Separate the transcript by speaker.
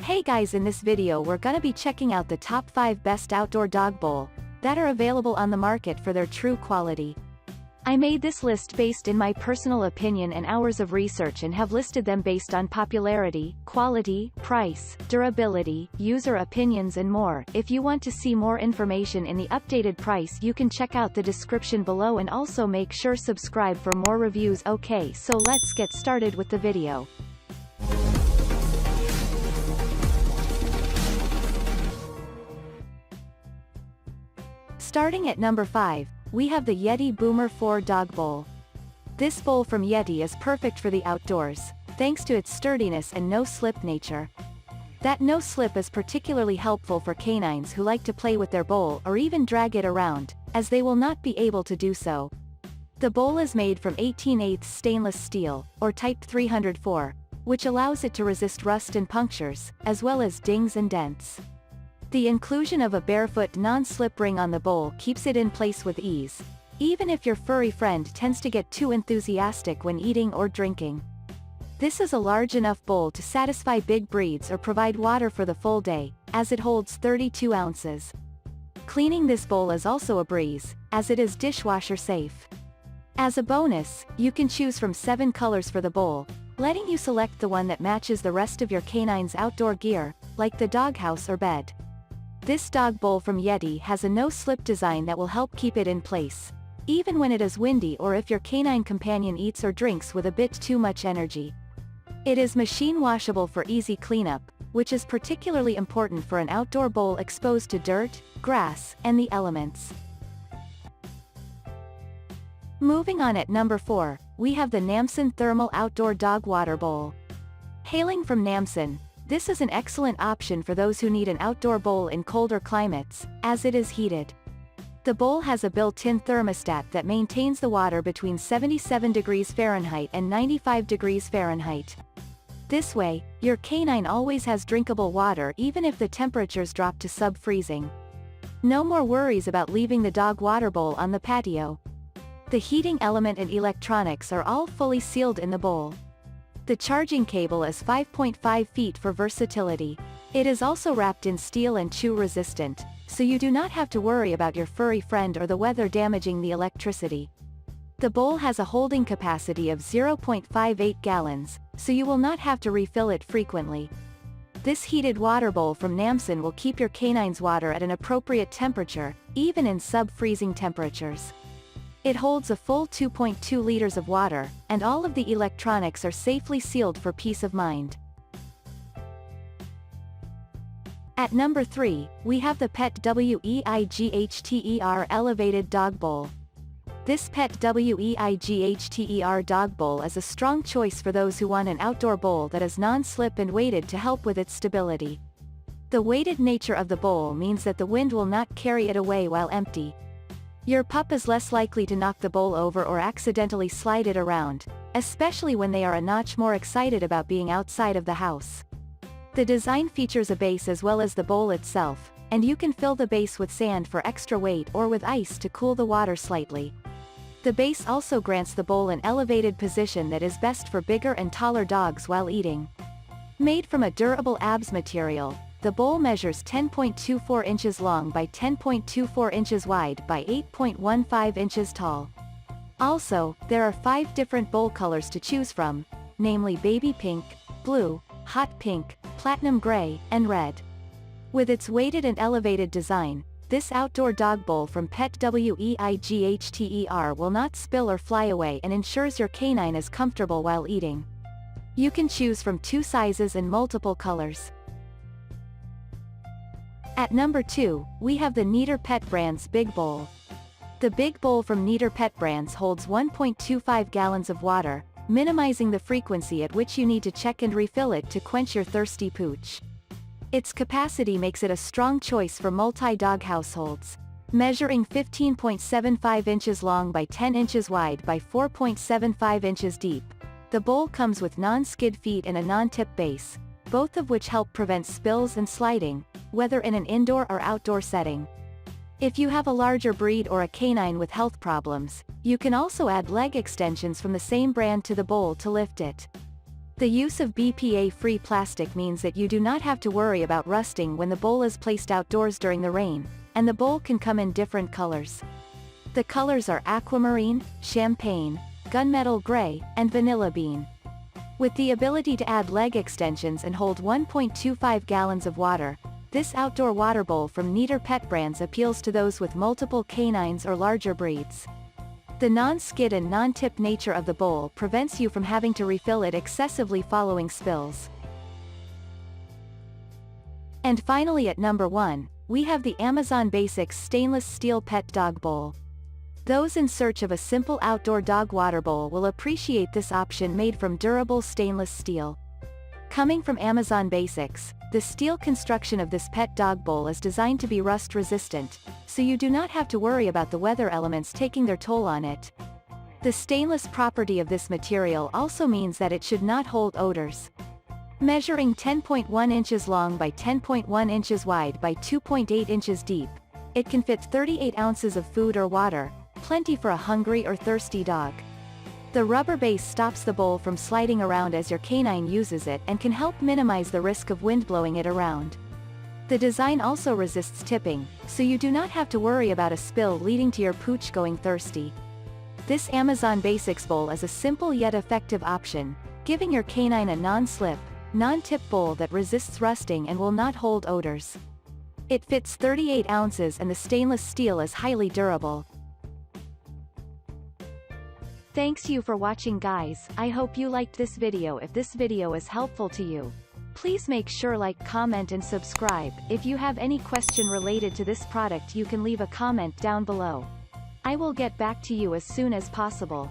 Speaker 1: Hey guys, in this video we're gonna be checking out the top 5 best outdoor dog bowl that are available on the market for their true quality. I made this list based in my personal opinion and hours of research and have listed them based on popularity, quality, price, durability, user opinions and more. If you want to see more information in the updated price, you can check out the description below and also make sure subscribe for more reviews. Okay, so let's get started with the video. Starting at number 5, we have the Yeti Boomer 4 Dog Bowl. This bowl from Yeti is perfect for the outdoors, thanks to its sturdiness and no-slip nature. That no-slip is particularly helpful for canines who like to play with their bowl or even drag it around, as they will not be able to do so. The bowl is made from 18/8 stainless steel, or Type 304, which allows it to resist rust and punctures, as well as dings and dents. The inclusion of a barefoot non-slip ring on the bowl keeps it in place with ease, even if your furry friend tends to get too enthusiastic when eating or drinking. This is a large enough bowl to satisfy big breeds or provide water for the full day, as it holds 32 ounces. Cleaning this bowl is also a breeze, as it is dishwasher safe. As a bonus, you can choose from 7 colors for the bowl, letting you select the one that matches the rest of your canine's outdoor gear, like the doghouse or bed. This dog bowl from Yeti has a no-slip design that will help keep it in place, even when it is windy or if your canine companion eats or drinks with a bit too much energy. It is machine washable for easy cleanup, which is particularly important for an outdoor bowl exposed to dirt, grass, and the elements. Moving on, at number 4, we have the Namsen Thermal Outdoor Dog Water Bowl. Hailing from Namsen, this is an excellent option for those who need an outdoor bowl in colder climates, as it is heated. The bowl has a built-in thermostat that maintains the water between 77 degrees Fahrenheit and 95 degrees Fahrenheit. This way, your canine always has drinkable water even if the temperatures drop to sub-freezing. No more worries about leaving the dog water bowl on the patio. The heating element and electronics are all fully sealed in the bowl. The charging cable is 5.5 feet for versatility. It is also wrapped in steel and chew resistant, so you do not have to worry about your furry friend or the weather damaging the electricity. The bowl has a holding capacity of 0.58 gallons, so you will not have to refill it frequently. This heated water bowl from Namsen will keep your canine's water at an appropriate temperature, even in sub-freezing temperatures. It holds a full 2.2 liters of water, and all of the electronics are safely sealed for peace of mind. At number 3, we have the Pet WEIGHTER Elevated Dog Bowl. This Pet WEIGHTER Dog Bowl is a strong choice for those who want an outdoor bowl that is non-slip and weighted to help with its stability. The weighted nature of the bowl means that the wind will not carry it away while empty. Your pup is less likely to knock the bowl over or accidentally slide it around, especially when they are a notch more excited about being outside of the house. The design features a base as well as the bowl itself, and you can fill the base with sand for extra weight or with ice to cool the water slightly. The base also grants the bowl an elevated position that is best for bigger and taller dogs while eating. Made from a durable ABS material, the bowl measures 10.24 inches long by 10.24 inches wide by 8.15 inches tall. Also, there are 5 different bowl colors to choose from, namely baby pink, blue, hot pink, platinum gray, and red. With its weighted and elevated design, this outdoor dog bowl from Pet WEIGHTER will not spill or fly away and ensures your canine is comfortable while eating. You can choose from 2 sizes and multiple colors. At number 2, we have the Neater Pet Brands Big Bowl. The Big Bowl from Neater Pet Brands holds 1.25 gallons of water, minimizing the frequency at which you need to check and refill it to quench your thirsty pooch. Its capacity makes it a strong choice for multi-dog households. Measuring 15.75 inches long by 10 inches wide by 4.75 inches deep, the bowl comes with non-skid feet and a non-tip base, both of which help prevent spills and sliding, whether in an indoor or outdoor setting. If you have a larger breed or a canine with health problems, you can also add leg extensions from the same brand to the bowl to lift it. The use of BPA-free plastic means that you do not have to worry about rusting when the bowl is placed outdoors during the rain, and the bowl can come in different colors. The colors are aquamarine, champagne, gunmetal gray, and vanilla bean. With the ability to add leg extensions and hold 1.25 gallons of water, this outdoor water bowl from Neater Pet Brands appeals to those with multiple canines or larger breeds. The non-skid and non-tip nature of the bowl prevents you from having to refill it excessively following spills. And finally at number 1, we have the Amazon Basics Stainless Steel Pet Dog Bowl. Those in search of a simple outdoor dog water bowl will appreciate this option made from durable stainless steel. Coming from Amazon Basics, the steel construction of this pet dog bowl is designed to be rust resistant, so you do not have to worry about the weather elements taking their toll on it. The stainless property of this material also means that it should not hold odors. Measuring 10.1 inches long by 10.1 inches wide by 2.8 inches deep, it can fit 38 ounces of food or water, plenty for a hungry or thirsty dog. The rubber base stops the bowl from sliding around as your canine uses it and can help minimize the risk of wind blowing it around. The design also resists tipping, so you do not have to worry about a spill leading to your pooch going thirsty. This Amazon Basics bowl is a simple yet effective option, giving your canine a non-slip, non-tip bowl that resists rusting and will not hold odors. It fits 38 ounces and the stainless steel is highly durable. Thanks you for watching guys, I hope you liked this video. If this video is helpful to you, please make sure like, comment and subscribe. If you have any question related to this product you can leave a comment down below. I will get back to you as soon as possible.